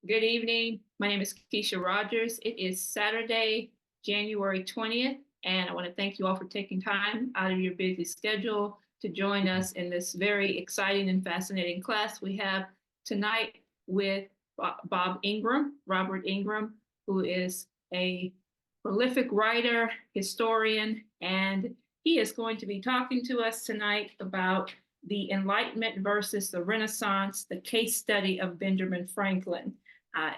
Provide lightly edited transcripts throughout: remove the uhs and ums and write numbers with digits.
Good evening. My name is Keisha Rogers. It is Saturday, January 20th, and I want to thank you all for taking time out of your busy schedule to join us in this very exciting and fascinating class we have tonight with Bob Ingram, Robert Ingram, who is a prolific writer, historian, and he is going to be talking to us tonight about the Enlightenment versus the Renaissance, the case study of Benjamin Franklin.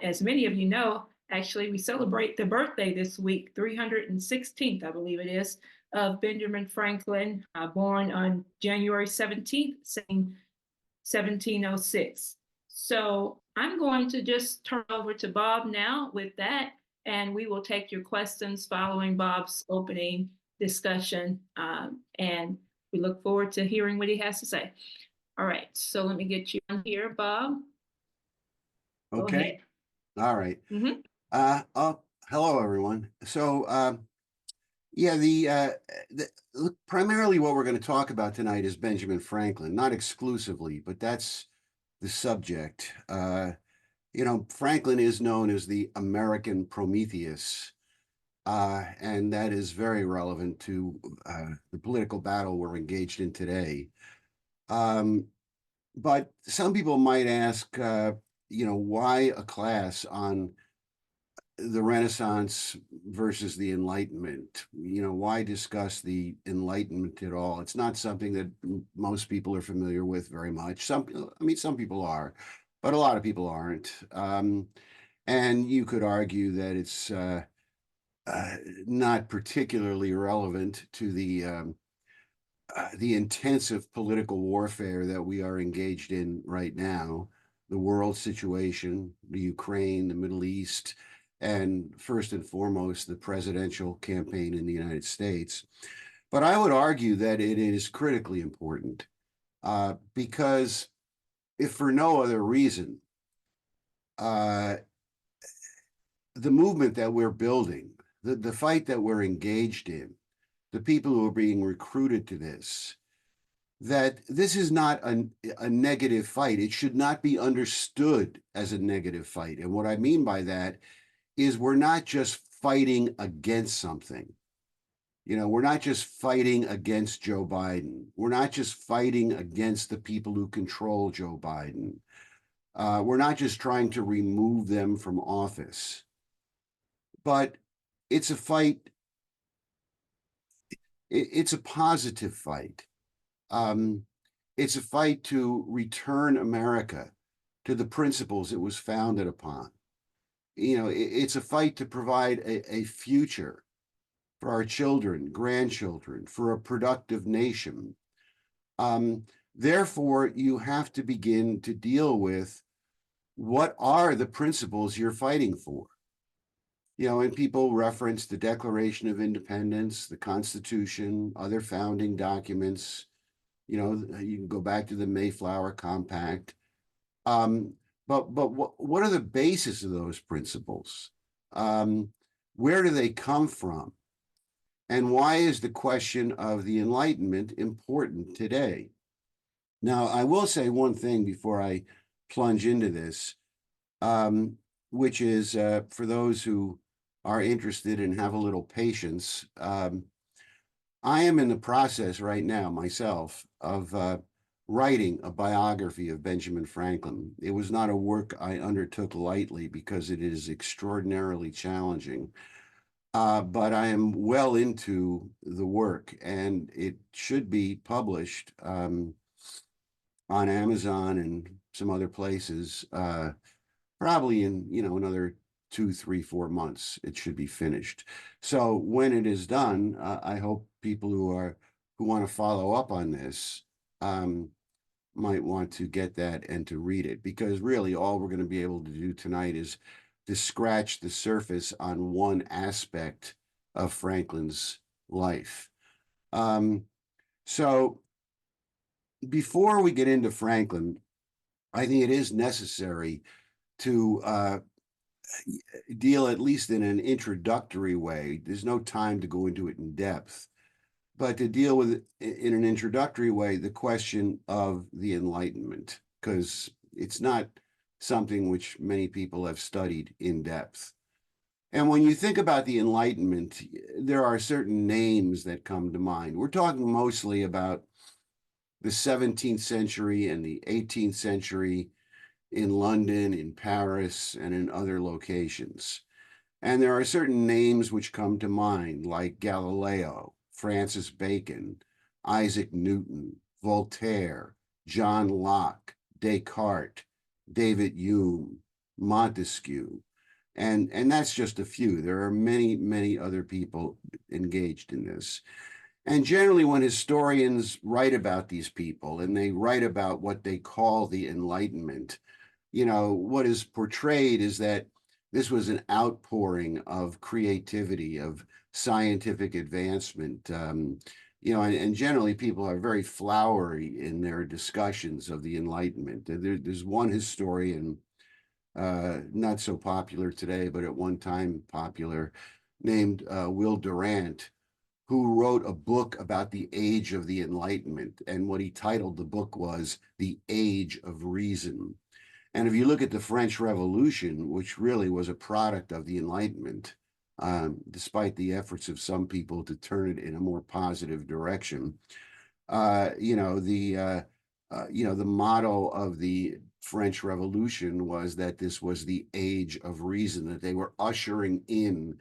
As many of you know, actually, we celebrate the birthday this week, 316th, I believe it is, of Benjamin Franklin, born on January 17th, 1706. So I'm going to just turn over to Bob now with that, and we will take your questions following Bob's opening discussion. And we look forward to hearing what he has to say. All right, so let me get you on here, Bob. Go ahead. Okay. All right. Mhm. Hello, everyone. So, yeah, look, primarily what we're going to talk about tonight is Benjamin Franklin, not exclusively, but that's the subject. Franklin is known as the American Prometheus, and that is very relevant to the political battle we're engaged in today. But some people might ask, why a class on the Renaissance versus the Enlightenment? Why discuss the Enlightenment at all? It's not something that most people are familiar with very much. Some people are, but a lot of people aren't. And you could argue that it's not particularly relevant to the intensive political warfare that we are engaged in right now, the world situation, the Ukraine, the Middle East, and first and foremost, the presidential campaign in the United States. But I would argue that it is critically important because, if for no other reason, the movement that we're building, the fight that we're engaged in, the people who are being recruited to this, that this is not a negative fight. It should not be understood as a negative fight. And what I mean by that is we're not just fighting against something. We're not just fighting against Joe Biden. We're not just fighting against the people who control Joe Biden. We're not just trying to remove them from office. But it's a fight. It's a positive fight. It's a fight to return America to the principles it was founded upon. It's a fight to provide a future for our children, grandchildren, for a productive nation. Therefore, you have to begin to deal with what are the principles you're fighting for. And people reference the Declaration of Independence, the Constitution, other founding documents. You can go back to the Mayflower Compact. But what are the basis of those principles? Where do they come from? And why is the question of the Enlightenment important today? Now, I will say one thing before I plunge into this, which is for those who are interested and have a little patience. I am in the process right now myself of writing a biography of Benjamin Franklin. It was not a work I undertook lightly because it is extraordinarily challenging. But I am well into the work, and it should be published on Amazon and some other places, probably in another 2, 3, 4 months. It should be finished. So when it is done, I hope people who want to follow up on this might want to get that and to read it, because really all we're going to be able to do tonight is to scratch the surface on one aspect of Franklin's life. So before we get into Franklin, I think it is necessary to deal, at least in an introductory way. There's no time to go into it in depth, but to deal with it in an introductory way, the question of the Enlightenment, because it's not something which many people have studied in depth. And when you think about the Enlightenment, there are certain names that come to mind. We're talking mostly about the 17th century and the 18th century in London, in Paris, and in other locations. And there are certain names which come to mind, like Galileo, Francis Bacon, Isaac Newton, Voltaire, John Locke, Descartes, David Hume, Montesquieu, and that's just a few. There are many, many other people engaged in this. And generally, when historians write about these people and they write about what they call the Enlightenment, what is portrayed is that this was an outpouring of creativity, of scientific advancement. And generally people are very flowery in their discussions of the Enlightenment. There's one historian, not so popular today, but at one time popular, named Will Durant, who wrote a book about the age of the Enlightenment. And what he titled the book was The Age of Reason. And if you look at the French Revolution, which really was a product of the Enlightenment, despite the efforts of some people to turn it in a more positive direction, the motto of the French Revolution was that this was the age of reason, that they were ushering in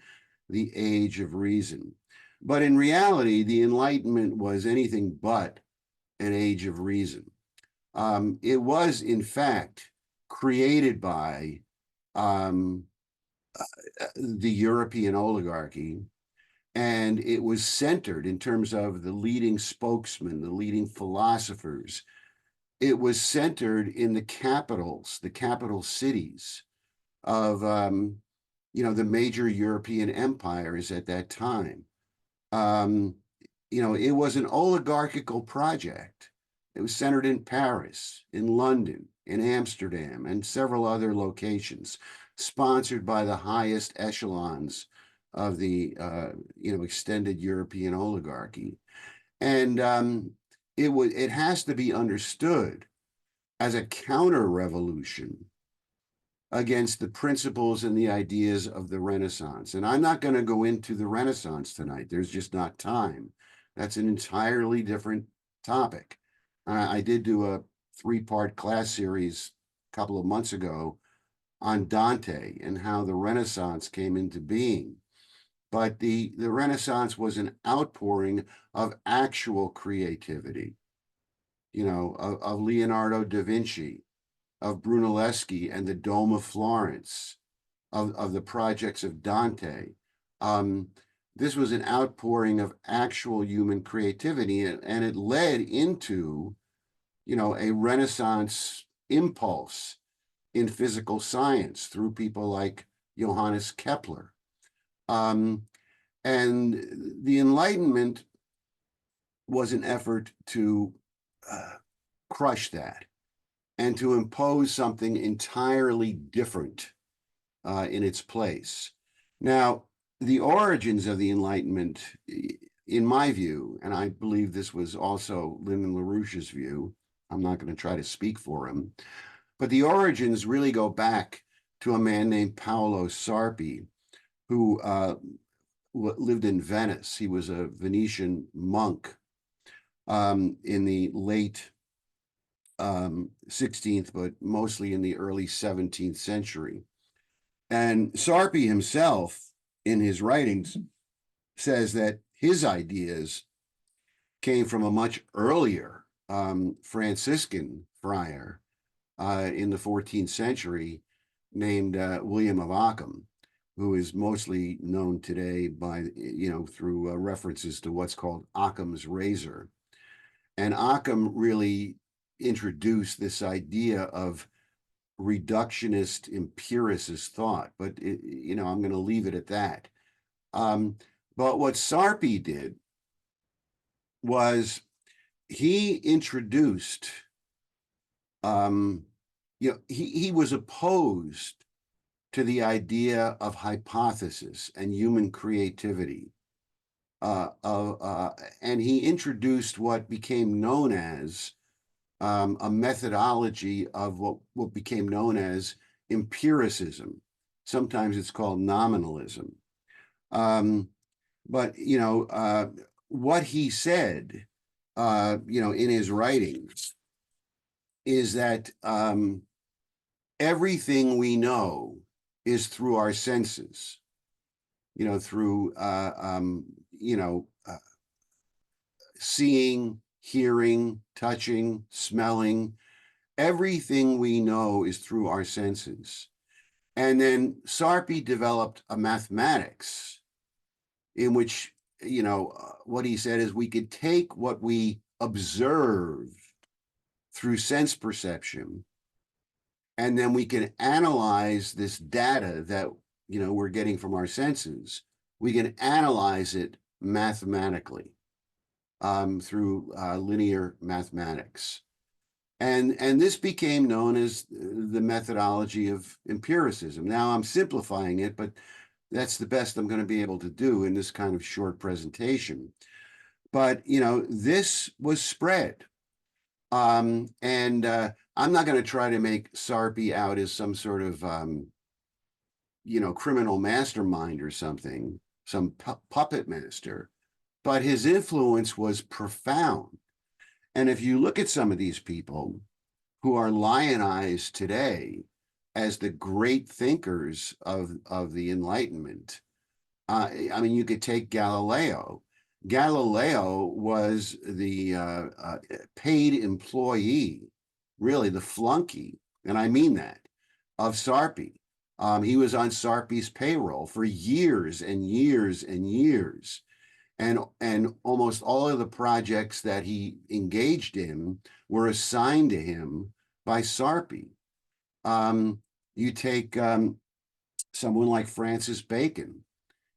the age of reason. But in reality, the Enlightenment was anything but an age of reason. It was, in fact, created by the European oligarchy, and it was centered in terms of the leading spokesmen, the leading philosophers. It was centered in the capitals, the capital cities of the major European empires at that time. It was an oligarchical project. It was centered in Paris, in London, in Amsterdam, and several other locations, sponsored by the highest echelons of the extended European oligarchy. And it has to be understood as a counter-revolution against the principles and the ideas of the Renaissance. And I'm not going to go into the Renaissance tonight. There's just not time. That's an entirely different topic. I did do a 3-part class series a couple of months ago on Dante and how the Renaissance came into being. But the Renaissance was an outpouring of actual creativity, of Leonardo da Vinci, of Brunelleschi and the Dome of Florence, of the projects of Dante. This was an outpouring of actual human creativity, and it led into, a Renaissance impulse in physical science through people like Johannes Kepler. And the Enlightenment was an effort to crush that and to impose something entirely different in its place. Now, the origins of the Enlightenment, in my view, and I believe this was also Lyndon LaRouche's view, I'm not going to try to speak for him, but the origins really go back to a man named Paolo Sarpi, who lived in Venice. He was a Venetian monk in the late 16th, but mostly in the early 17th century. And Sarpi himself, in his writings, says that his ideas came from a much earlier Franciscan friar in the 14th century named William of Ockham, who is mostly known today by, through references to what's called Occam's razor. And Occam really introduced this idea of reductionist empiricist thought, but I'm going to leave it at that. But what Sarpi did was he introduced, he was opposed to the idea of hypothesis and human creativity. And he introduced what became known as a methodology of what became known as empiricism. Sometimes it's called nominalism. But, what he said, in his writings is that everything we know is through our senses, through, seeing, hearing, touching, smelling. Everything we know is through our senses. And then Sarpi developed a mathematics in which, what he said is we could take what we observe through sense perception, and then we can analyze this data that, we're getting from our senses. We can analyze it mathematically through linear mathematics. And this became known as the methodology of empiricism. Now I'm simplifying it, but that's the best I'm going to be able to do in this kind of short presentation. But, this was spread. And I'm not going to try to make Sarpi out as some sort of, criminal mastermind or something, some puppet master, but his influence was profound. And if you look at some of these people who are lionized today as the great thinkers of the Enlightenment, you could take Galileo. Galileo was the paid employee, really the flunky, and I mean that, of Sarpi. He was on Sarpi's payroll for years and years and years. And almost all of the projects that he engaged in were assigned to him by Sarpi. You take someone like Francis Bacon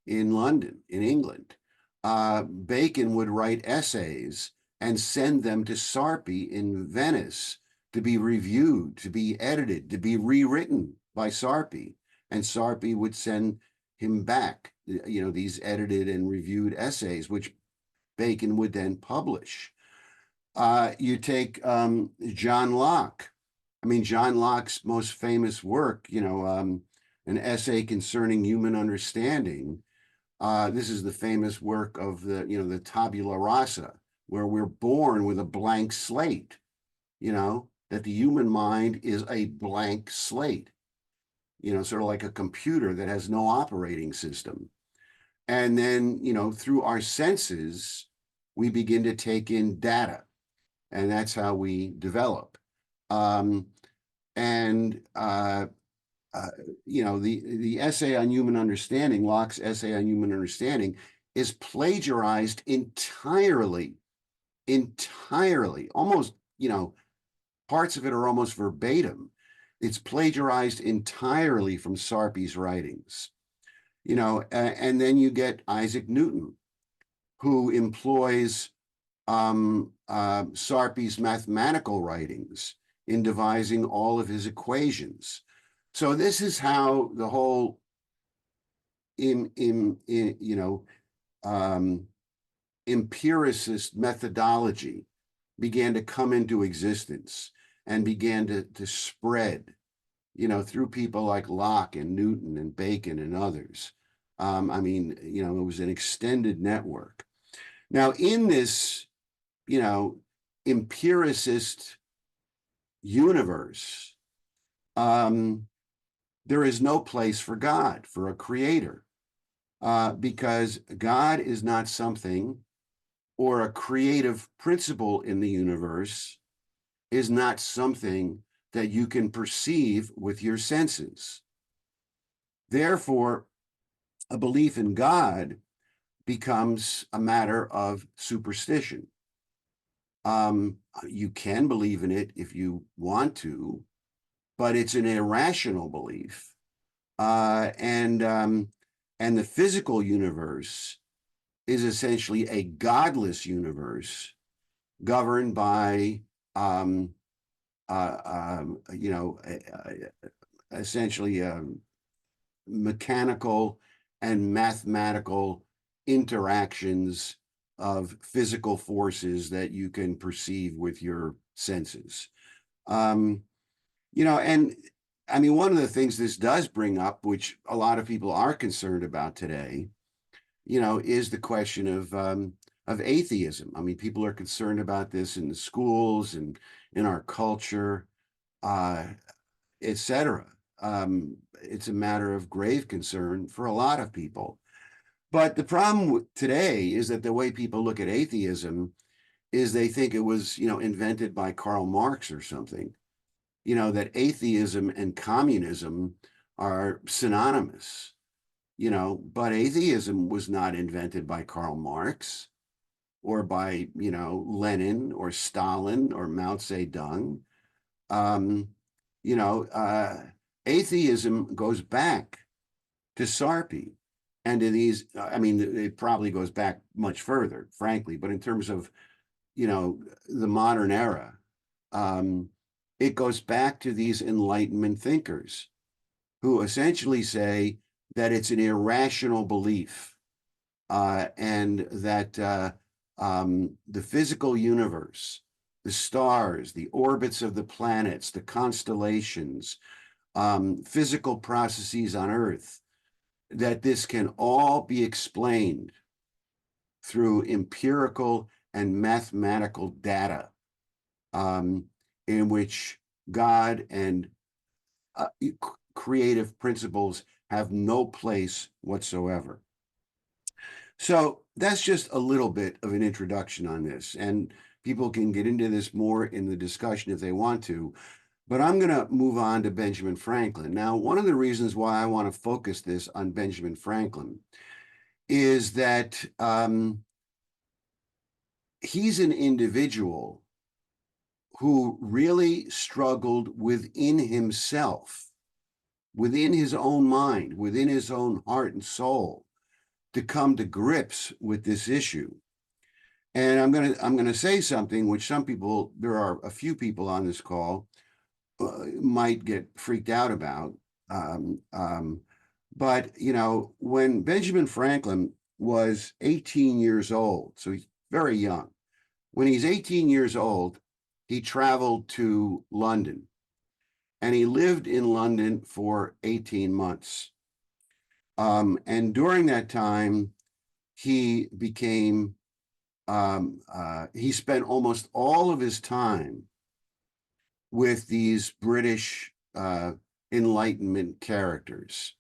in London, in England. Bacon would write essays and send them to Sarpi in Venice to be reviewed, to be edited, to be rewritten by Sarpi. And Sarpi would send him back, these edited and reviewed essays, which Bacon would then publish. You take John Locke. John Locke's most famous work, an essay concerning human understanding. This is the famous work of the tabula rasa, where we're born with a blank slate, that the human mind is a blank slate, sort of like a computer that has no operating system. And then, through our senses, we begin to take in data, and that's how we develop. The essay on human understanding, Locke's essay on human understanding, is plagiarized entirely, almost, parts of it are almost verbatim. It's plagiarized entirely from Sarpi's writings. And then you get Isaac Newton, who employs Sarpi's mathematical writings in devising all of his equations. So this is how the whole empiricist methodology began to come into existence and began to spread, through people like Locke and Newton and Bacon and others. It was an extended network. Now, in this, empiricist universe, there is no place for God, for a creator, because God is not something, or a creative principle in the universe is not something that you can perceive with your senses. Therefore, a belief in God becomes a matter of superstition. You can believe in it if you want to, but it's an irrational belief. And the physical universe is essentially a godless universe governed by essentially mechanical and mathematical interactions of physical forces that you can perceive with your senses. And I mean, one of the things this does bring up, which a lot of people are concerned about today, is the question of atheism. I mean, people are concerned about this in the schools and in our culture, etc. It's a matter of grave concern for a lot of people. But the problem today is that the way people look at atheism is they think it was, invented by Karl Marx or something. That atheism and communism are synonymous. But atheism was not invented by Karl Marx or by, Lenin or Stalin or Mao Zedong. Um, Atheism goes back to Sarpi and to these, I mean, it probably goes back much further, frankly, but in terms of, the modern era, it goes back to these Enlightenment thinkers who essentially say that it's an irrational belief and that the physical universe, the stars, the orbits of the planets, the constellations, physical processes on Earth, that this can all be explained through empirical and mathematical data in which God and creative principles have no place whatsoever. So that's just a little bit of an introduction on this, and people can get into this more in the discussion if they want to, but I'm going to move on to Benjamin Franklin. Now, one of the reasons why I want to focus this on Benjamin Franklin is that he's an individual who really struggled within himself, within his own mind, within his own heart and soul, to come to grips with this issue. And I'm gonna say something which there are a few people on this call might get freaked out about. But when Benjamin Franklin was 18 years old, so he's very young. When he's 18 years old, he traveled to London, and he lived in London for 18 months. And during that time, he became, he spent almost all of his time with these British Enlightenment characters,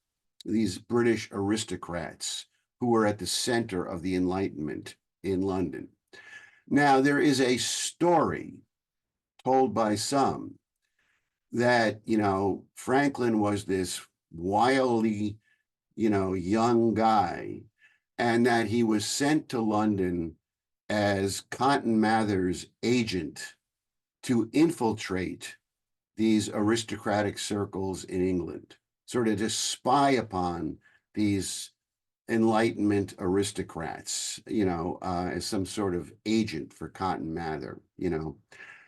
these British aristocrats who were at the center of the Enlightenment in London. Now, there is a story told by some that, Franklin was this wildly, young guy, and that he was sent to London as Cotton Mather's agent to infiltrate these aristocratic circles in England, sort of to spy upon these Enlightenment aristocrats, as some sort of agent for Cotton Mather,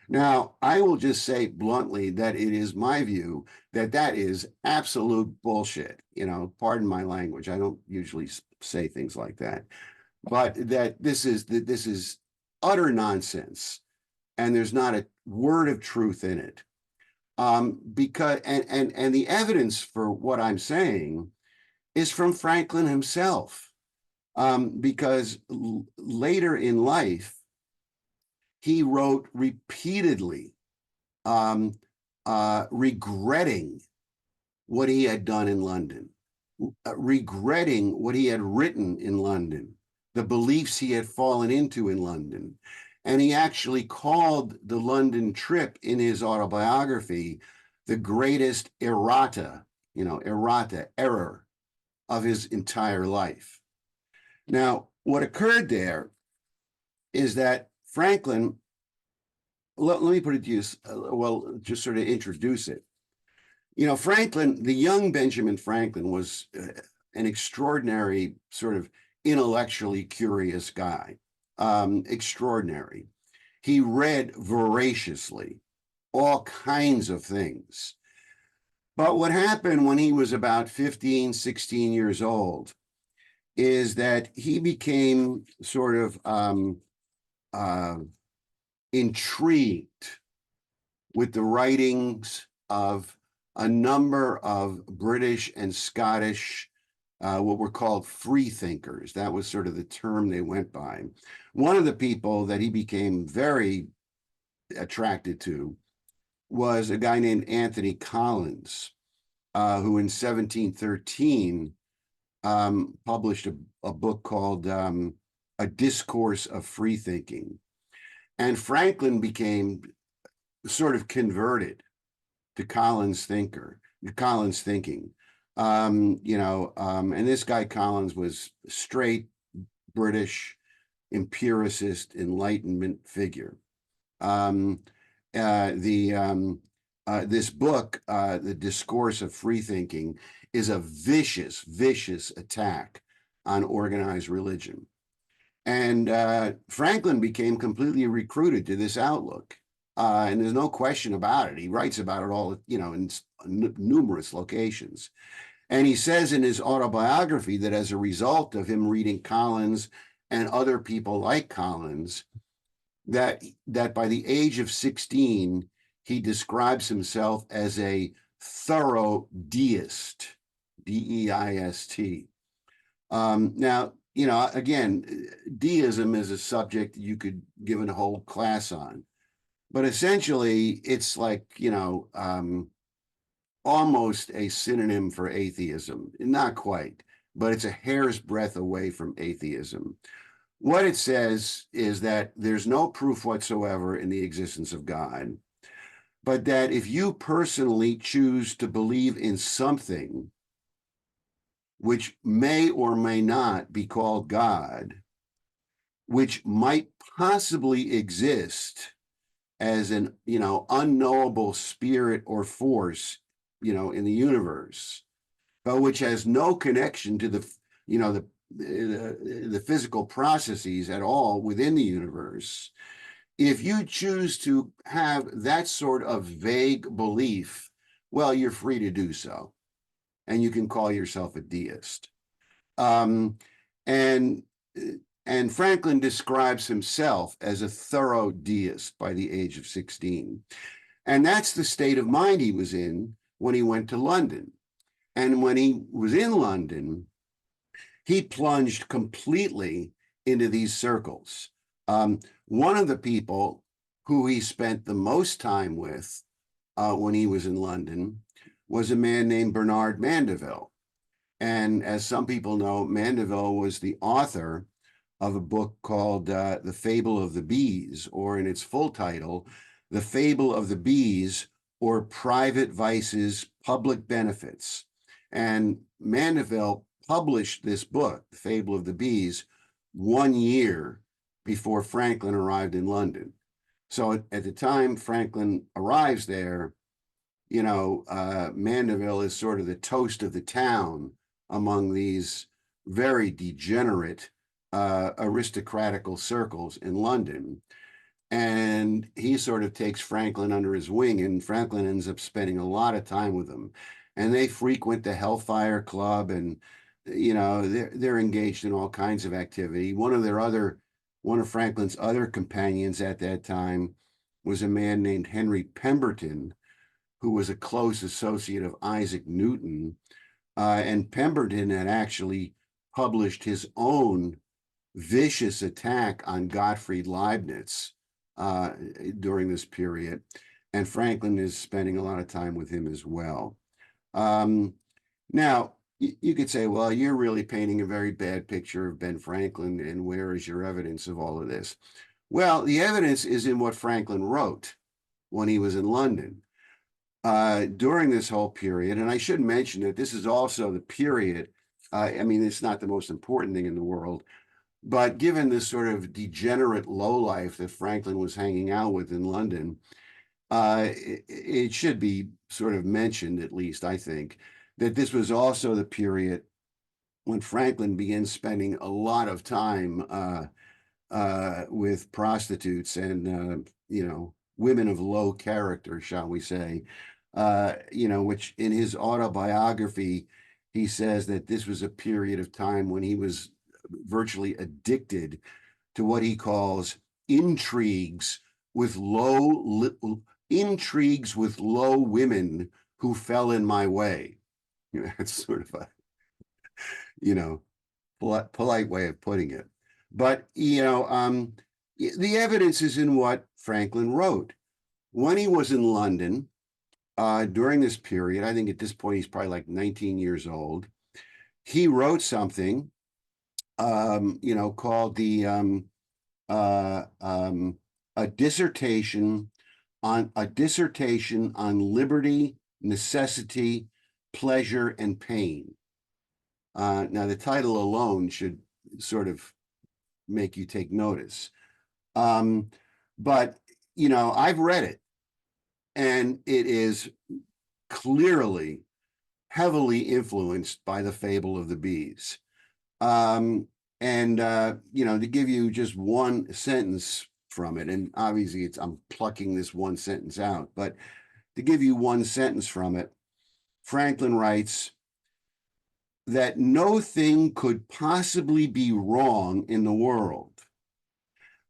Now, I will just say bluntly that it is my view that that is absolute bullshit. Pardon my language. I don't usually say things like that, but that this is utter nonsense, and there's not a word of truth in it. Because and the evidence for what I'm saying is from Franklin himself, because later in life, he wrote repeatedly, regretting what he had done in London, regretting what he had written in London, the beliefs he had fallen into in London. And he actually called the London trip in his autobiography the greatest error of his entire life. Now, what occurred there is that Franklin, let me put it to you, just sort of introduce it. Franklin, the young Benjamin Franklin, was an extraordinary sort of intellectually curious guy, extraordinary. He read voraciously, all kinds of things. But what happened when he was about 15, 16 years old is that he became sort of intrigued with the writings of a number of British and Scottish, what were called free thinkers. That was sort of the term they went by. One of the people that he became very attracted to was a guy named Anthony Collins, who in 1713 published a book called A Discourse of Free Thinking. And Franklin became sort of converted to Collins' thinking. And this guy Collins was straight British empiricist Enlightenment figure. This book, The Discourse of Free Thinking, is a vicious, vicious attack on organized religion. And Franklin became completely recruited to this outlook. And there's no question about it. He writes about it all, in numerous locations. And he says in his autobiography that as a result of him reading Collins and other people like Collins, that by the age of 16, he describes himself as a thorough deist, D-E-I-S-T. Now, again, deism is a subject you could give a whole class on. But essentially, it's like, almost a synonym for atheism. Not quite, but it's a hair's breadth away from atheism. What it says is that there's no proof whatsoever in the existence of God, but that if you personally choose to believe in something which may or may not be called God, which might possibly exist as an, unknowable spirit or force, in the universe, but which has no connection to the physical processes at all within the universe. If you choose to have that sort of vague belief, well, you're free to do so. And you can call yourself a deist. And Franklin describes himself as a thorough deist by the age of 16. And that's the state of mind he was in when he went to London. And when he was in London, he plunged completely into these circles. One of the people who he spent the most time with when he was in London was a man named Bernard Mandeville. And as some people know, Mandeville was the author of a book called The Fable of the Bees, or in its full title, The Fable of the Bees, or Private Vices, Public Benefits. And Mandeville published this book, The Fable of the Bees, 1 year before Franklin arrived in London. So at the time Franklin arrives there, Mandeville is sort of the toast of the town among these very degenerate aristocratical circles in London. And he sort of takes Franklin under his wing, and Franklin ends up spending a lot of time with him. And they frequent the Hellfire Club, and they're engaged in all kinds of activity. One of Franklin's other companions at that time was a man named Henry Pemberton, who was a close associate of Isaac Newton. And Pemberton had actually published his own vicious attack on Gottfried Leibniz during this period. And Franklin is spending a lot of time with him as well. Now, you could say, well, you're really painting a very bad picture of Ben Franklin, and where is your evidence of all of this? Well, the evidence is in what Franklin wrote when he was in London. During this whole period, and I should mention that this is also the period, it's not the most important thing in the world, but given this sort of degenerate lowlife that Franklin was hanging out with in London, it should be sort of mentioned, at least, I think, that this was also the period when Franklin began spending a lot of time with prostitutes and, women of low character, shall we say, which in his autobiography, he says that this was a period of time when he was virtually addicted to what he calls intrigues with intrigues with low women who fell in my way. You know, it's sort of a, you know, polite way of putting it. But, the evidence is in what Franklin wrote. When he was in London, during this period, I think at this point he's probably like 19 years old, he wrote something, called a dissertation on liberty, necessity, pleasure, and pain. Now, the title alone should sort of make you take notice. But, I've read it, and it is clearly heavily influenced by the fable of the bees. To give you just one sentence from it, and obviously I'm plucking this one sentence out, but to give you one sentence from it, Franklin writes that no thing could possibly be wrong in the world.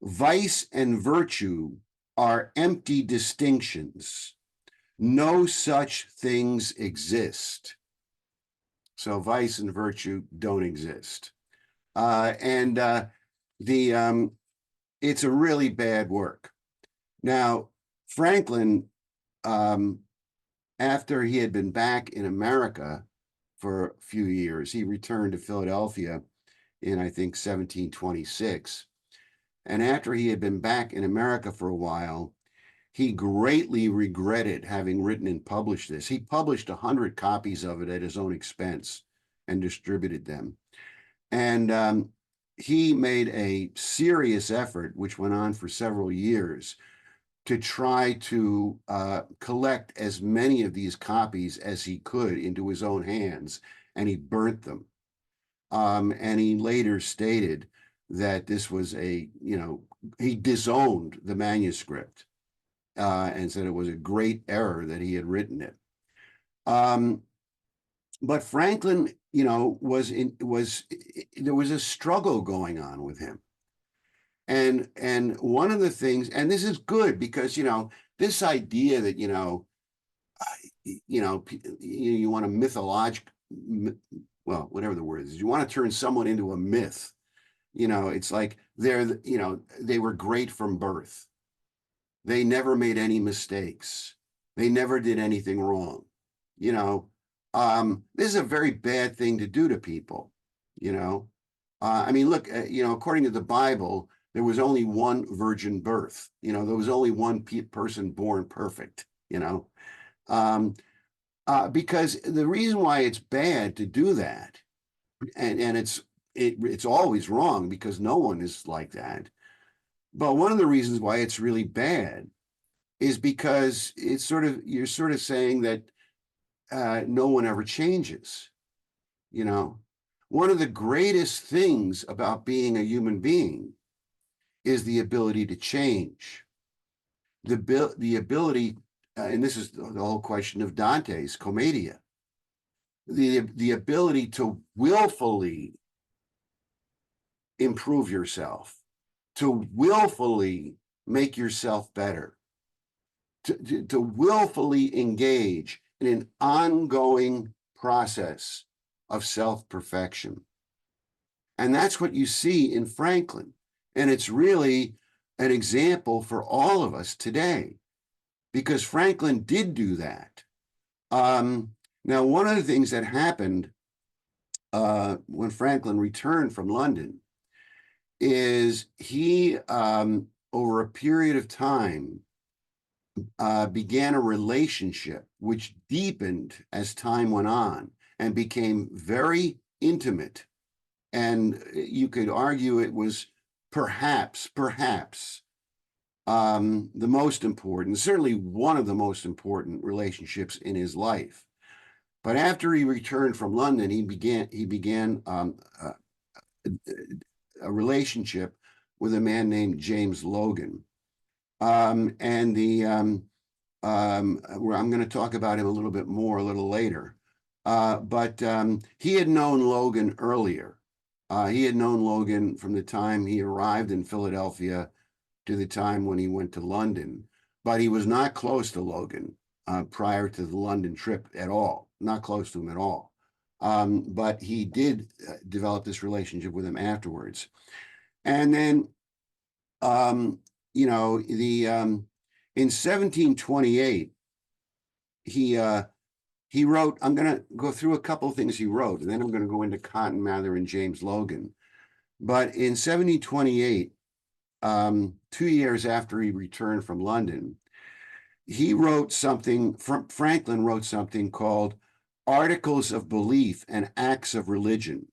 Vice and virtue are empty distinctions. No such things exist. So vice and virtue don't exist. It's a really bad work. Now, Franklin, after he had been back in America for a few years, he returned to Philadelphia in, I think, 1726. And after he had been back in America for a while, he greatly regretted having written and published this. He published 100 copies of it at his own expense and distributed them. And he made a serious effort, which went on for several years, to try to collect as many of these copies as he could into his own hands, and he burnt them. And he later stated that this was he disowned the manuscript and said it was a great error that he had written it. But Franklin, there was a struggle going on with him. And one of the things, and this is good because, this idea that, you want to mythological, well, whatever the word is, you want to turn someone into a myth. It's like they were great from birth. They never made any mistakes. They never did anything wrong. This is a very bad thing to do to people. Look, according to the Bible, there was only one virgin birth. There was only one person born perfect. Because the reason why it's bad to do that, and it's always wrong because no one is like that. But one of the reasons why it's really bad is because you're sort of saying that no one ever changes. One of the greatest things about being a human being is the ability to change. The ability, and this is the whole question of Dante's Commedia, the ability to willfully improve yourself, to willfully make yourself better, to willfully engage in an ongoing process of self-perfection. And that's what you see in Franklin. And it's really an example for all of us today, because Franklin did do that. Now, one of the things that happened when Franklin returned from London is he, over a period of time, began a relationship which deepened as time went on and became very intimate. And you could argue it was perhaps the most important, certainly one of the most important relationships in his life. But after he returned from London, he began a relationship with a man named James Logan. I'm going to talk about him a little bit more a little later. But he had known Logan earlier. He had known Logan from the time he arrived in Philadelphia to the time when he went to London. but he was not close to Logan prior to the London trip at all, not close to him at all. But he did develop this relationship with him afterwards. And then, you know, in 1728, he wrote, I'm going to go through a couple of things he wrote, and then I'm going to go into Cotton Mather and James Logan. But in 1728, 2 years after he returned from London, he wrote something, Franklin wrote something called Articles of Belief and Acts of Religion.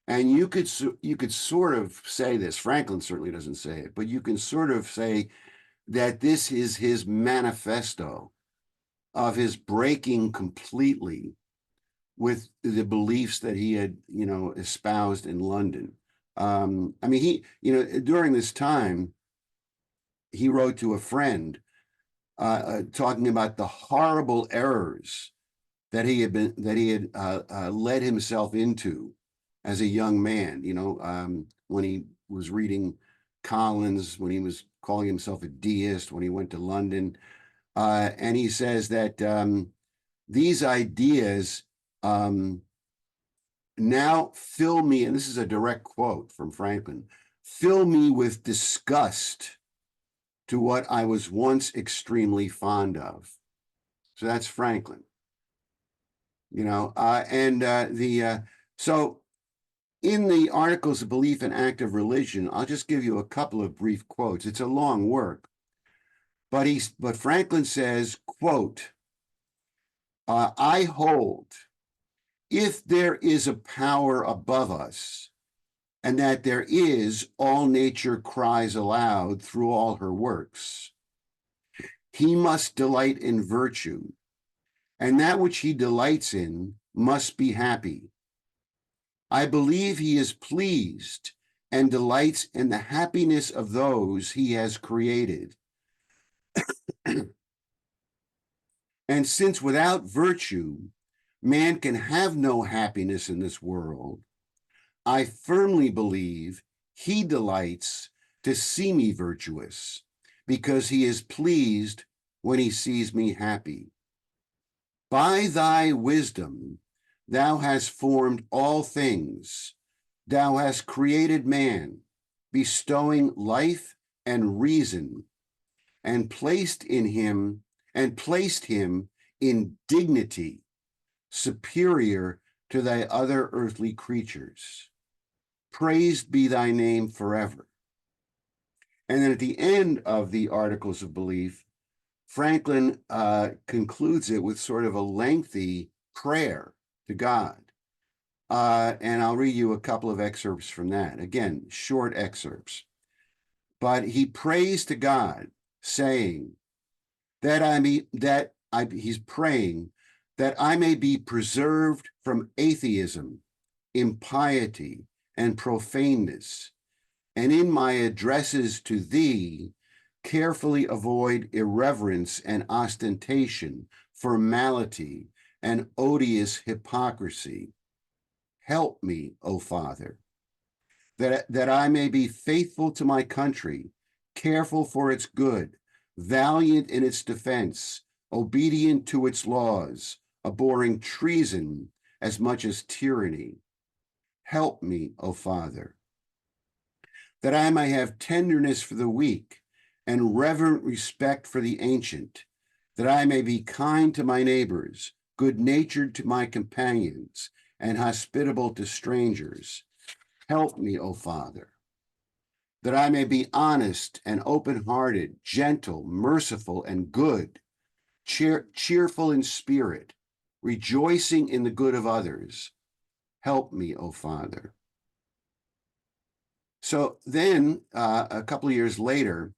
And you could sort of say this, Franklin certainly doesn't say it, but you can sort of say that this is his manifesto of his breaking completely with the beliefs that he had, you know, espoused in London. I mean, he, you know, during this time, he wrote to a friend talking about the horrible errors that he had led himself into as a young man. You know, when he was reading Collins, when he was calling himself a deist, when he went to London, and he says that these ideas now fill me, and this is a direct quote from Franklin, fill me with disgust to what I was once extremely fond of. So that's Franklin. You know, so in the Articles of Belief and Act of Religion, I'll just give you a couple of brief quotes. It's a long work, but Franklin says, quote, I hold, if there is a power above us, and that there is, all nature cries aloud through all her works. He must delight in virtue, and that which he delights in must be happy. I believe he is pleased and delights in the happiness of those he has created. And since without virtue, man can have no happiness in this world, I firmly believe he delights to see me virtuous, because he is pleased when he sees me happy. By thy wisdom, thou hast formed all things. Thou hast created man, bestowing life and reason, and placed him in dignity superior to thy other earthly creatures. Praised be thy name forever. And then at the end of the Articles of Belief, Franklin concludes it with sort of a lengthy prayer to God. And I'll read you a couple of excerpts from that. Again, short excerpts. But he prays to God, saying he's praying that I may be preserved from atheism, impiety, and profaneness, and in my addresses to thee, carefully avoid irreverence and ostentation, formality, and odious hypocrisy. Help me, O Father, that I may be faithful to my country, careful for its good, valiant in its defense, obedient to its laws, abhorring treason as much as tyranny. Help me, O Father, that I may have tenderness for the weak and reverent respect for the ancient, that I may be kind to my neighbors, good-natured to my companions, and hospitable to strangers. Help me, O Father, that I may be honest and open-hearted, gentle, merciful, and good, cheerful in spirit, rejoicing in the good of others. Help me, O Father. So then, a couple of years later,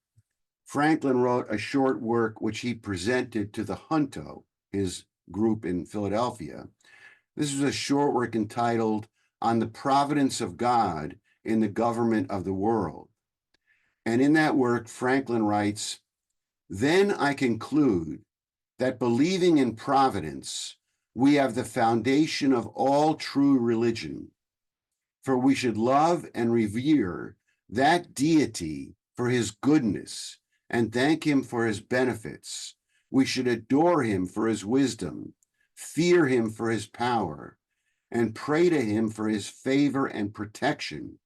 Franklin wrote a short work which he presented to the Junto, his group in Philadelphia. This was a short work entitled On the Providence of God in the Government of the World. And in that work, Franklin writes, then I conclude that believing in providence, we have the foundation of all true religion, for we should love and revere that deity for his goodness and thank him for his benefits. We should adore him for his wisdom, fear him for his power, and pray to him for his favor and protection.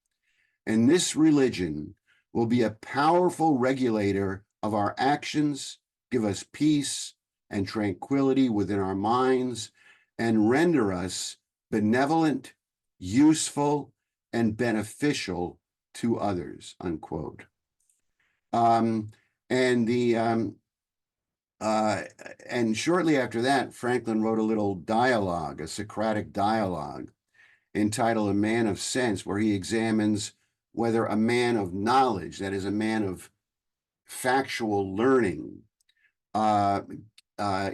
And this religion will be a powerful regulator of our actions, give us peace and tranquility within our minds, and render us benevolent, useful, and beneficial to others, unquote. And shortly after that, Franklin wrote a little dialogue, a Socratic dialogue, entitled A Man of Sense, where he examines whether a man of knowledge, that is, a man of factual learning,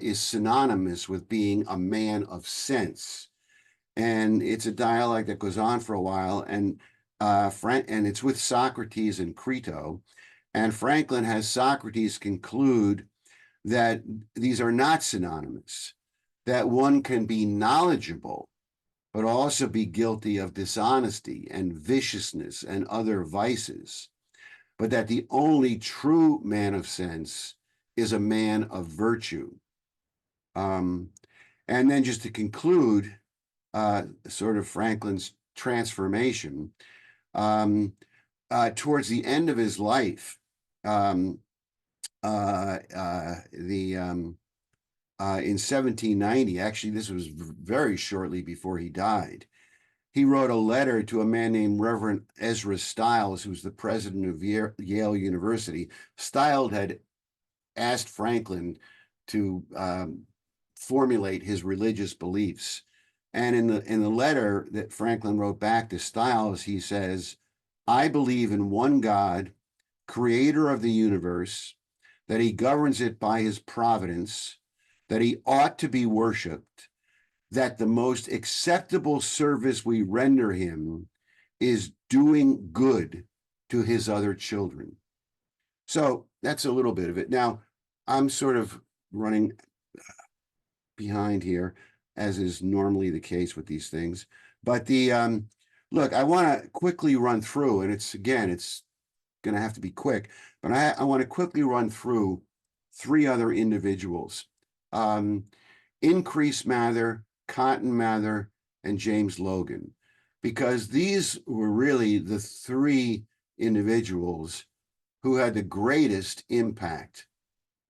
is synonymous with being a man of sense. And it's a dialogue that goes on for a while, and it's with Socrates and Crito. And Franklin has Socrates conclude that these are not synonymous, that one can be knowledgeable, but also be guilty of dishonesty and viciousness and other vices, but that the only true man of sense is a man of virtue. And then just to conclude, sort of Franklin's transformation, towards the end of his life, in 1790, actually, this was very shortly before he died, he wrote a letter to a man named Reverend Ezra Stiles, who's the president of Yale University. Stiles had asked Franklin to formulate his religious beliefs. And in the letter that Franklin wrote back to Stiles, he says, I believe in one God, creator of the universe, that he governs it by his providence, that he ought to be worshiped, that the most acceptable service we render him is doing good to his other children. So that's a little bit of it. Now, I'm sort of running behind here, as is normally the case with these things. But look, I want to quickly run through, and it's going to have to be quick, but I want to quickly run through three other individuals. Increase Mather, Cotton Mather, and James Logan, because these were really the three individuals who had the greatest impact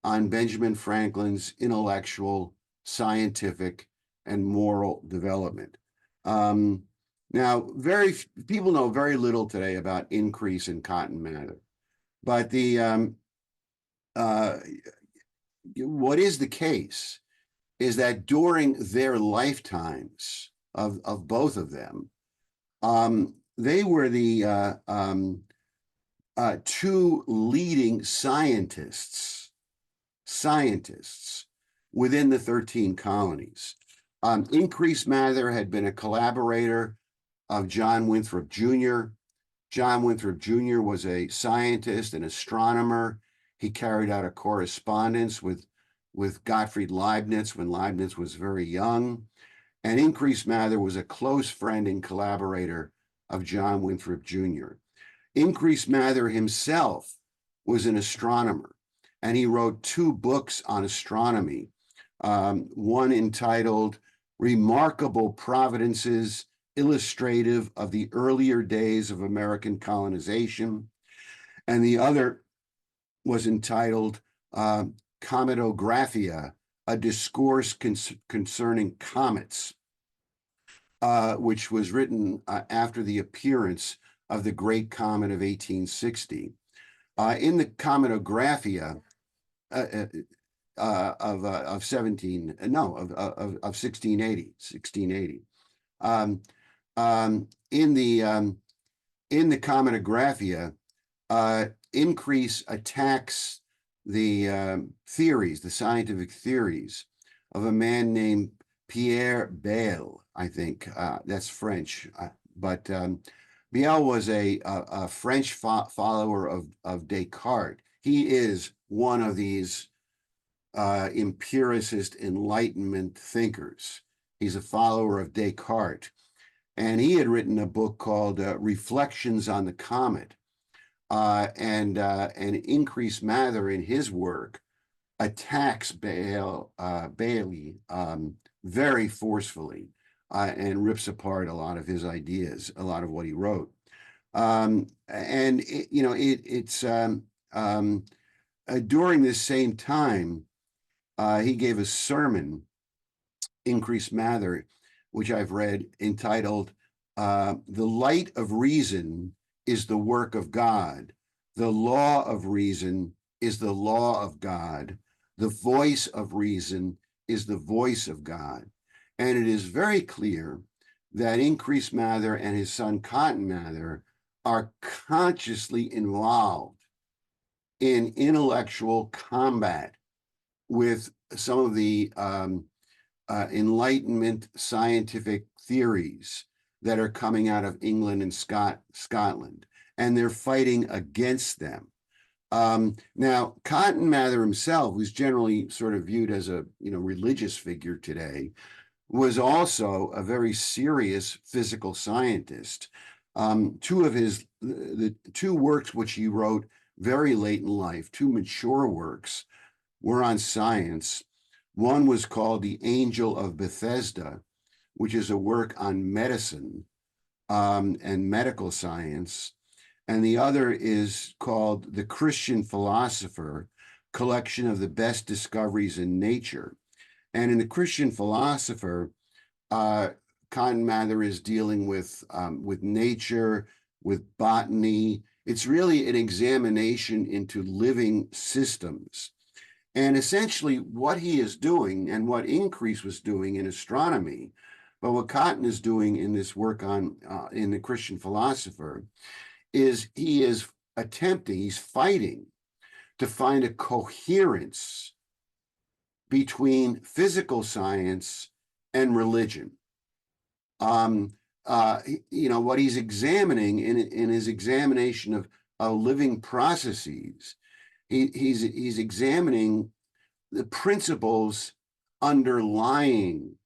on Benjamin Franklin's intellectual, scientific, and moral development. Now, people know very little today about Increase and Cotton Mather, but what is the case is that during their lifetimes of both of them, they were the two leading scientists within the 13 colonies. Increase Mather had been a collaborator of John Winthrop Jr. John Winthrop Jr. was a scientist and astronomer. He carried out a correspondence with Gottfried Leibniz when Leibniz was very young. And Increase Mather was a close friend and collaborator of John Winthrop Jr. Increase Mather himself was an astronomer, and he wrote 2 books on astronomy, one entitled Remarkable Providences Illustrative of the Earlier Days of American Colonization, and the other was entitled Cometographia, a Discourse Concerning Comets, which was written after the appearance of the Great Comet of 1860. In the Cometographia of 1680. In the Cometographia, Increase attacks the theories, the scientific theories of a man named Pierre Bayle, I think. That's French, but Bayle was a French follower of Descartes. He is one of these empiricist Enlightenment thinkers. He's a follower of Descartes. And he had written a book called Reflections on the Comet. and Increase Mather in his work attacks Bailey very forcefully and rips apart a lot of his ideas, a lot of what he wrote. During this same time, he gave a sermon, Increase Mather, which I've read, entitled "The Light of Reason is the Work of God. The Law of Reason is the Law of God. The Voice of Reason is the Voice of God." And it is very clear that Increase Mather and his son Cotton Mather are consciously involved in intellectual combat with some of the Enlightenment scientific theories that are coming out of England and Scotland, and they're fighting against them. Now, Cotton Mather himself, who's generally sort of viewed as a religious figure today, was also a very serious physical scientist. The two works which he wrote very late in life, two mature works, were on science. One was called The Angel of Bethesda, which is a work on medicine and medical science. And the other is called The Christian Philosopher, Collection of the Best Discoveries in Nature. And in The Christian Philosopher, Cotton Mather is dealing with nature, with botany. It's really an examination into living systems. And essentially what he is doing, and what Increase was doing in astronomy, but what Cotton is doing in this work on in The Christian Philosopher, is he is he's fighting to find a coherence between physical science and religion. What he's examining in his examination of living processes, he's examining the principles underlying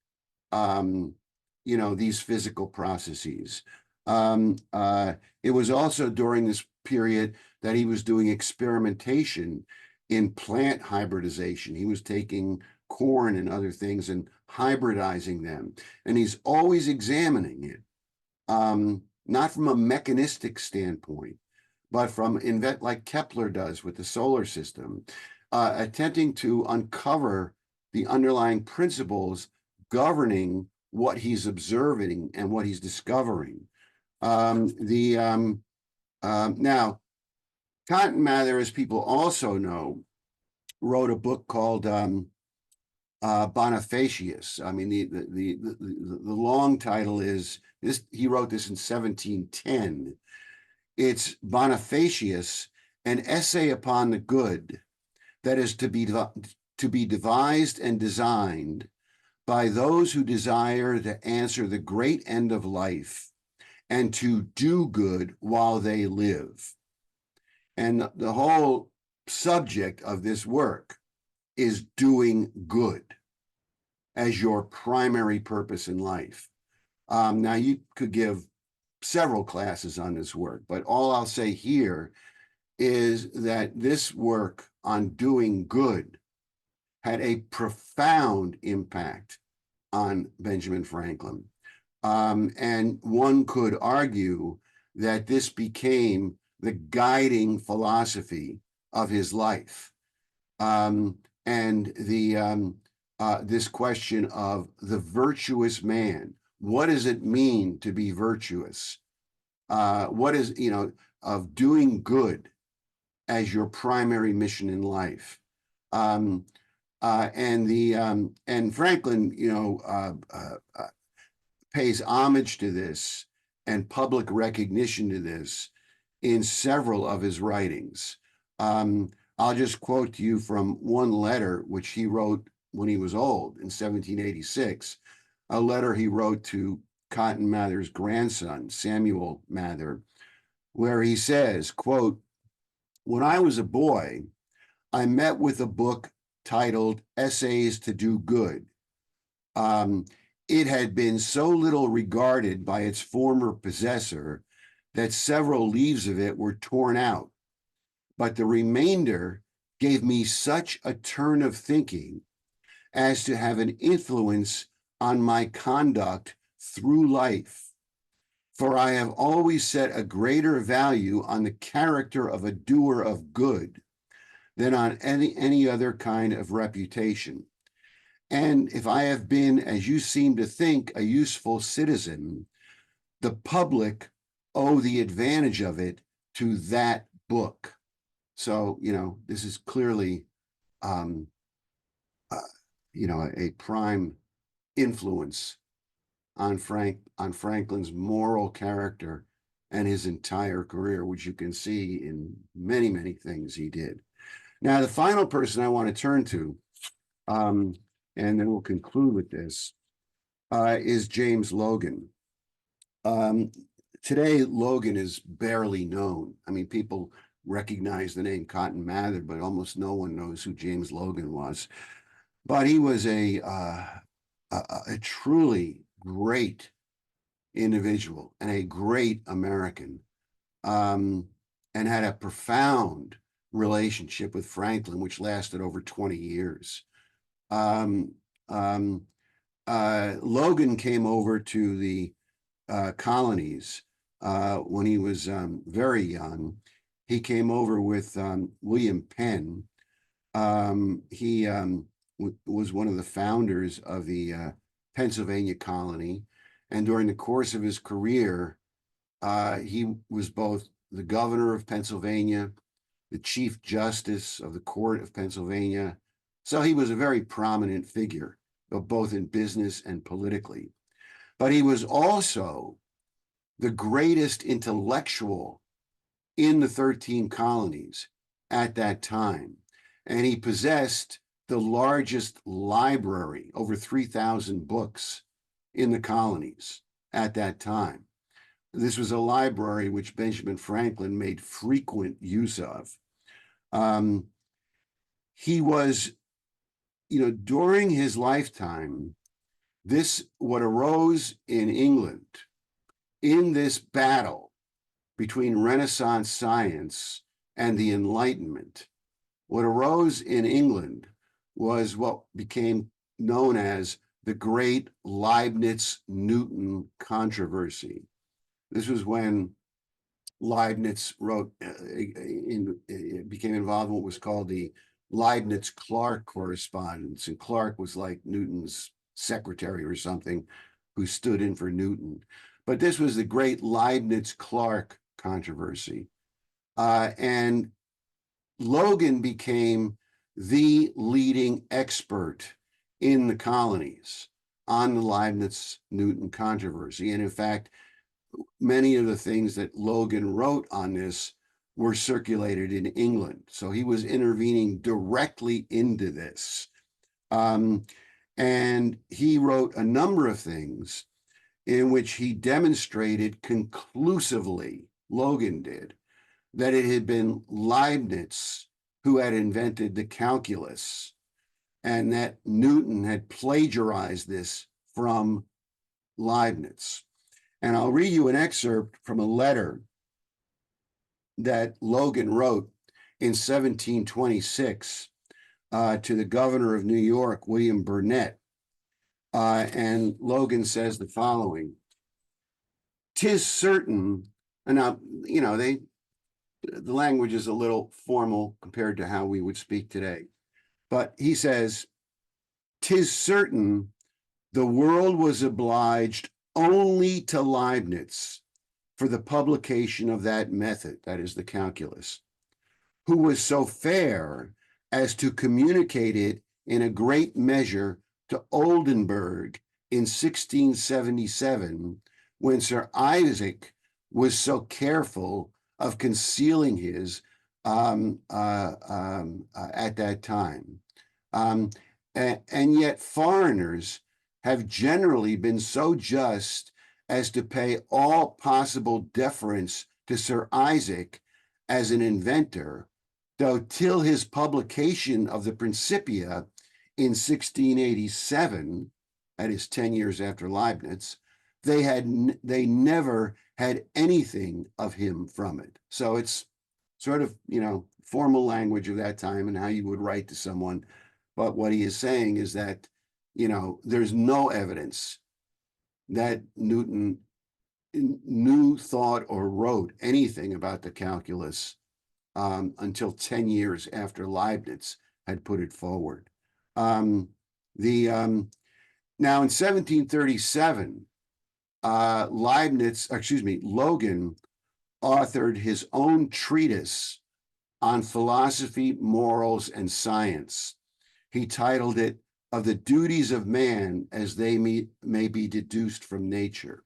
these physical processes. It was also during this period that he was doing experimentation in plant hybridization. He was taking corn and other things and hybridizing them, and he's always examining it, not from a mechanistic standpoint, but from like Kepler does with the solar system, attempting to uncover the underlying principles governing what he's observing and what he's discovering. Now, Cotton Mather, as people also know, wrote a book called Bonifacius. I mean, the long title is this. He wrote this in 1710. It's Bonifacius, an essay upon the good that is to be devised and designed by those who desire to answer the great end of life and to do good while they live. And the whole subject of this work is doing good as your primary purpose in life. Now, you could give several classes on this work, but all I'll say here is that this work on doing good had a profound impact on Benjamin Franklin. And one could argue that this became the guiding philosophy of his life. This question of the virtuous man, what does it mean to be virtuous? What is, of doing good as your primary mission in life? And Franklin, pays homage to this and public recognition to this in several of his writings. I'll just quote to you from one letter which he wrote when he was old in 1786, a letter he wrote to Cotton Mather's grandson, Samuel Mather, where he says, quote, "When I was a boy, I met with a book titled Essays to Do Good. It had been so little regarded by its former possessor that several leaves of it were torn out but the remainder gave me such a turn of thinking as to have an influence on my conduct through life. For I have always set a greater value on the character of a doer of good than on any other kind of reputation. And if I have been, as you seem to think, a useful citizen, the public owe the advantage of it to that book. So, this is clearly, um, a prime influence on Franklin's moral character and his entire career, which you can see in many, many things he did. Now, the final person I want to turn to, and then we'll conclude with this, is James Logan. Today, Logan is barely known. I mean, people recognize the name Cotton Mather, but almost no one knows who James Logan was. But he was a truly great individual and a great American, and had a profound relationship with Franklin, which lasted over 20 years. Logan came over to the colonies when he was very young. He came over with William Penn. He was one of the founders of the Pennsylvania colony. And during the course of his career, he was both the governor of Pennsylvania, the chief justice of the court of Pennsylvania. So he was a very prominent figure, both in business and politically. But he was also the greatest intellectual in the 13 colonies at that time. And he possessed the largest library, over 3,000 books in the colonies at that time. This was a library which Benjamin Franklin made frequent use of. He was, during his lifetime, what arose in England in this battle between Renaissance science and the Enlightenment, what arose in England was what became known as the Great Leibniz-Newton Controversy. This was when Leibniz became involved in what was called the Leibniz-Clark correspondence, and Clark was like Newton's secretary or something who stood in for Newton. But this was the Great Leibniz-Clark controversy. And Logan became the leading expert in the colonies on the Leibniz-Newton controversy. And in fact, many of the things that Logan wrote on this were circulated in England. So he was intervening directly into this. And he wrote a number of things in which he demonstrated conclusively, Logan did, that it had been Leibniz who had invented the calculus, and that Newton had plagiarized this from Leibniz. And I'll read you an excerpt from a letter that Logan wrote in 1726 to the governor of New York, William Burnet. And Logan says the following: "'Tis certain," and now, the language is a little formal compared to how we would speak today, but he says, "'Tis certain the world was obliged only to Leibniz for the publication of that method," that is the calculus, "who was so fair as to communicate it in a great measure to Oldenburg in 1677, when Sir Isaac was so careful of concealing his at that time. And yet foreigners have generally been so just as to pay all possible deference to Sir Isaac as an inventor, though till his publication of the Principia in 1687, that is 10 years after Leibniz, they never had anything of him from it." So it's sort of, formal language of that time and how you would write to someone. But what he is saying is that, there's no evidence that Newton knew, thought, or wrote anything about the calculus until 10 years after Leibniz had put it forward. Now in 1737, Logan authored his own treatise on philosophy, morals, and science. He titled it "Of the Duties of Man as They May Be Deduced from Nature."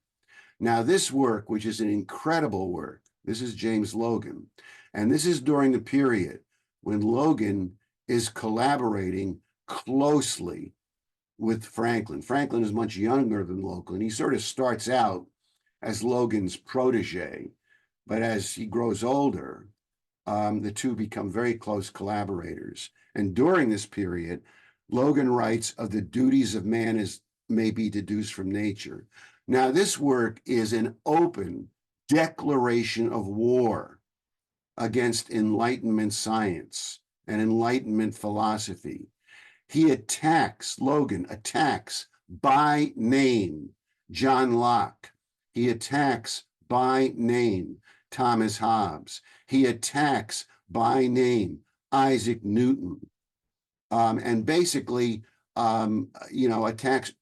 Now, this work, which is an incredible work, this is James Logan, and this is during the period when Logan is collaborating closely with Franklin. Franklin is much younger than Logan. He sort of starts out as Logan's protege, but as he grows older, the two become very close collaborators. And during this period, Logan writes of the duties of man as may be deduced from nature. Now, this work is an open declaration of war against Enlightenment science and Enlightenment philosophy. Logan attacks by name John Locke. He attacks by name Thomas Hobbes. He attacks by name Isaac Newton, and basically, attacks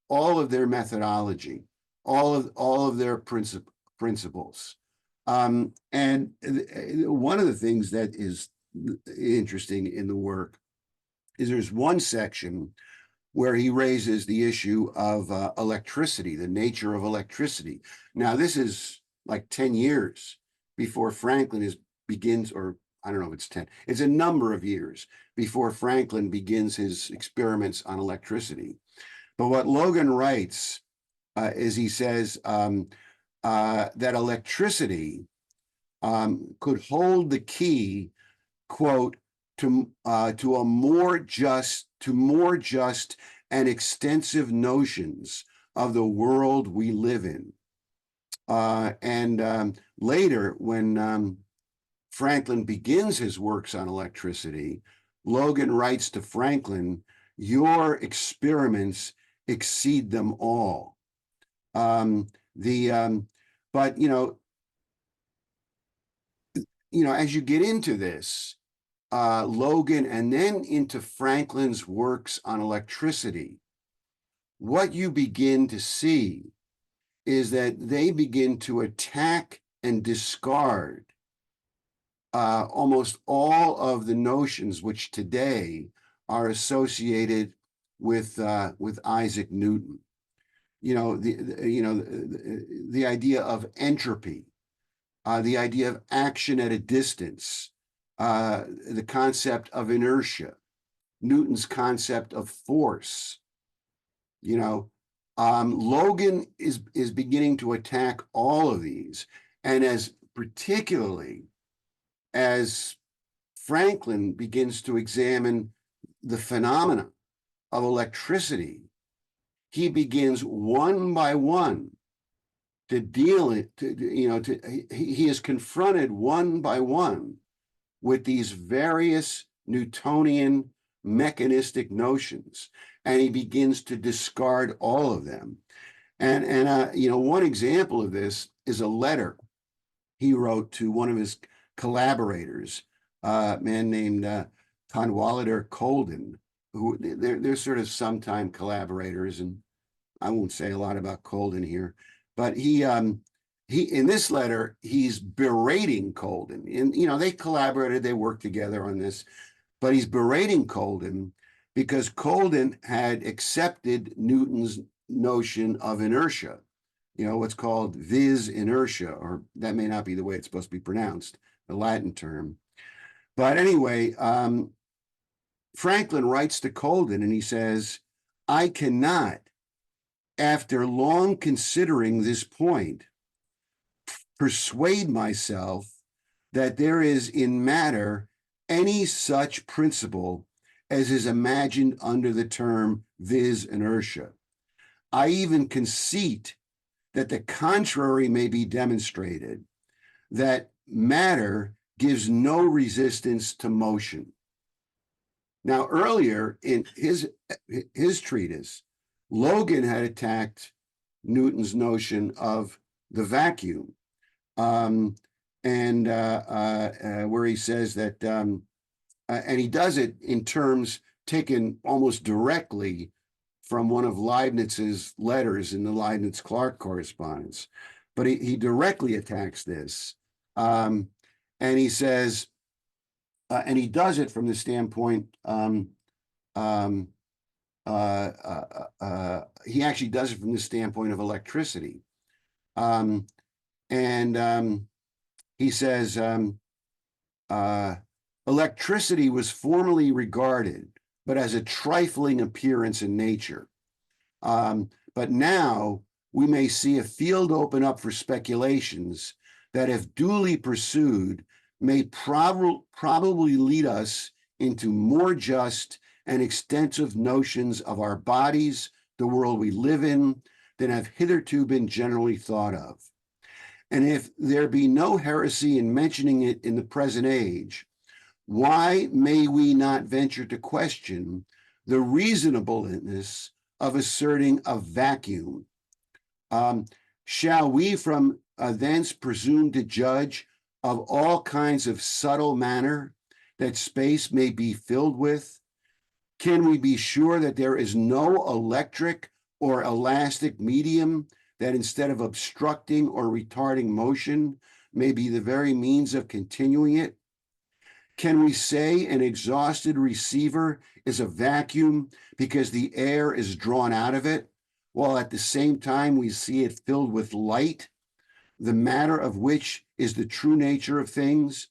all of their methodology, all of their principles. And one of the things that is interesting in the work is there's one section where he raises the issue of electricity, the nature of electricity. Now, this is like 10 years before Franklin begins, or I don't know if it's 10, it's a number of years before Franklin begins his experiments on electricity. But what Logan writes is he says that electricity could hold the key, quote, to more just and extensive notions of the world we live in. And later, when Franklin begins his works on electricity, Logan writes to Franklin, "Your experiments exceed them all." But as you get into this, Logan, and then into Franklin's works on electricity, what you begin to see is that they begin to attack and discard almost all of the notions which today are associated with Isaac Newton. The idea of entropy, the idea of action at a distance, the concept of inertia, Newton's concept of force. Logan is beginning to attack all of these, and particularly as Franklin begins to examine the phenomena of electricity, he begins one by one to deal it. He is confronted one by one with these various Newtonian mechanistic notions, and he begins to discard all of them. And one example of this is a letter he wrote to one of his collaborators, a man named Conwaliter Colden, who they're sort of sometime collaborators, and I won't say a lot about Colden here, but he in this letter he's berating Colden, and they collaborated, they worked together on this, but he's berating Colden because Colden had accepted Newton's notion of inertia, what's called vis inertia, or that may not be the way it's supposed to be pronounced, the Latin term. But anyway, Franklin writes to Colden and he says, "I cannot, after long considering this point, persuade myself that there is in matter any such principle as is imagined under the term vis inertia. I even conceit that the contrary may be demonstrated, that matter gives no resistance to motion. Now, earlier in his treatise, Logan had attacked Newton's notion of the vacuum, where he says that, and he does it in terms taken almost directly from one of Leibniz's letters in the Leibniz-Clark correspondence. But he directly attacks this. And he says, and he does it from the standpoint, he actually does it from the standpoint of electricity. He says, electricity was formerly regarded, but as a trifling appearance in nature. But now we may see a field open up for speculations that, if duly pursued, may probably lead us into more just and extensive notions of our bodies, the world we live in, than have hitherto been generally thought of. And if there be no heresy in mentioning it in the present age, why may we not venture to question the reasonableness of asserting a vacuum? Shall we from thence presume to judge of all kinds of subtle manner that space may be filled with? Can we be sure that there is no electric or elastic medium that, instead of obstructing or retarding motion, may be the very means of continuing it? Can we say an exhausted receiver is a vacuum because the air is drawn out of it, while at the same time we see it filled with light, the matter of which is the true nature of things,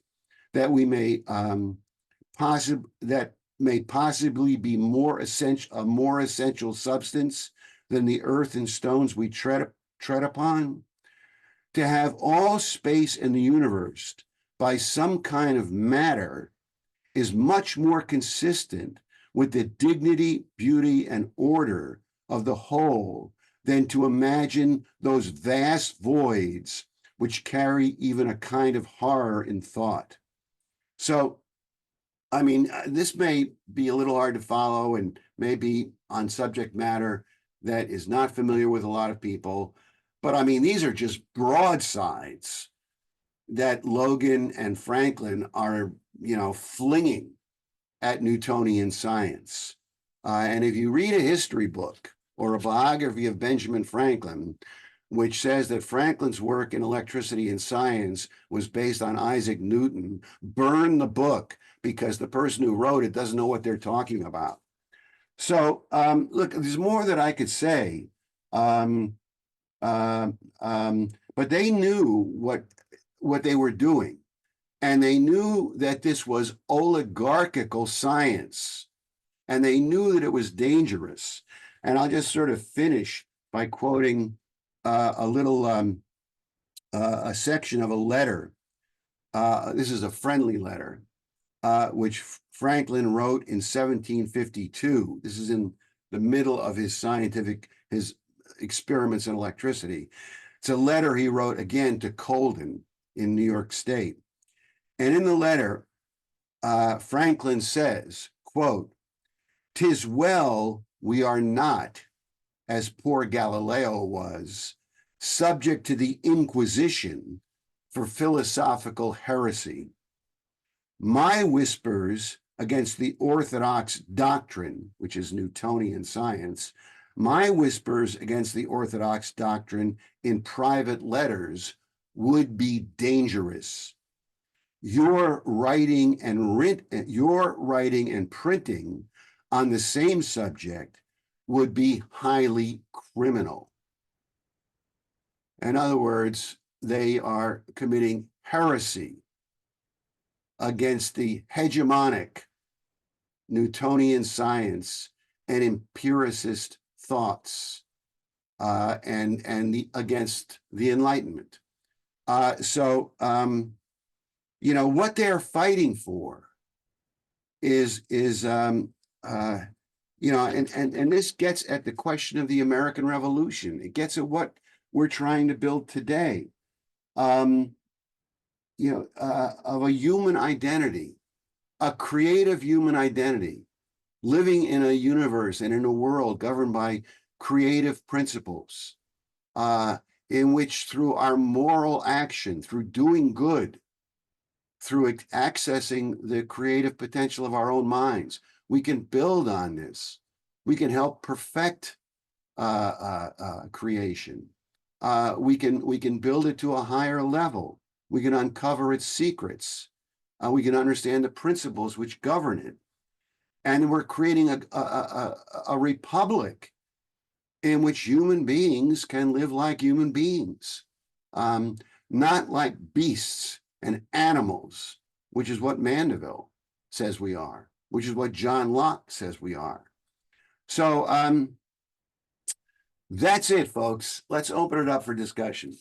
that we may possibly be a more essential substance than the earth and stones we tread upon? To have all space in the universe by some kind of matter is much more consistent with the dignity, beauty, and order of the whole than to imagine those vast voids which carry even a kind of horror in thought. So, I mean, this may be a little hard to follow and maybe on subject matter that is not familiar with a lot of people, but I mean, these are just broadsides that Logan and Franklin are, flinging at Newtonian science. And if you read a history book or a biography of Benjamin Franklin, which says that Franklin's work in electricity and science was based on Isaac Newton, burn the book, because the person who wrote it doesn't know what they're talking about. So, look, there's more that I could say, but they knew what they were doing, and they knew that this was oligarchical science, and they knew that it was dangerous. And I'll just sort of finish by quoting a section of a letter. This is a friendly letter, which Franklin wrote in 1752. This is in the middle of his experiments in electricity. It's a letter he wrote again to Colden in New York State. And in the letter, Franklin says, quote, "'Tis well we are not, as poor Galileo was, subject to the Inquisition for philosophical heresy. My whispers against the orthodox doctrine," which is Newtonian science, "my whispers against the orthodox doctrine in private letters would be dangerous. Your writing and printing on the same subject would be highly criminal." In other words, they are committing heresy against the hegemonic Newtonian science and empiricist thoughts, and against the Enlightenment. What they're fighting for is and this gets at the question of the American Revolution. It gets at what we're trying to build today. of a human identity, a creative human identity, living in a universe and in a world governed by creative principles, in which through our moral action, through doing good, through accessing the creative potential of our own minds, we can build on this. We can help perfect creation. We can build it to a higher level. We can uncover its secrets. We can understand the principles which govern it. And we're creating a republic in which human beings can live like human beings, not like beasts and animals, which is what Mandeville says we are, which is what John Locke says we are. So that's it, folks. Let's open it up for discussion.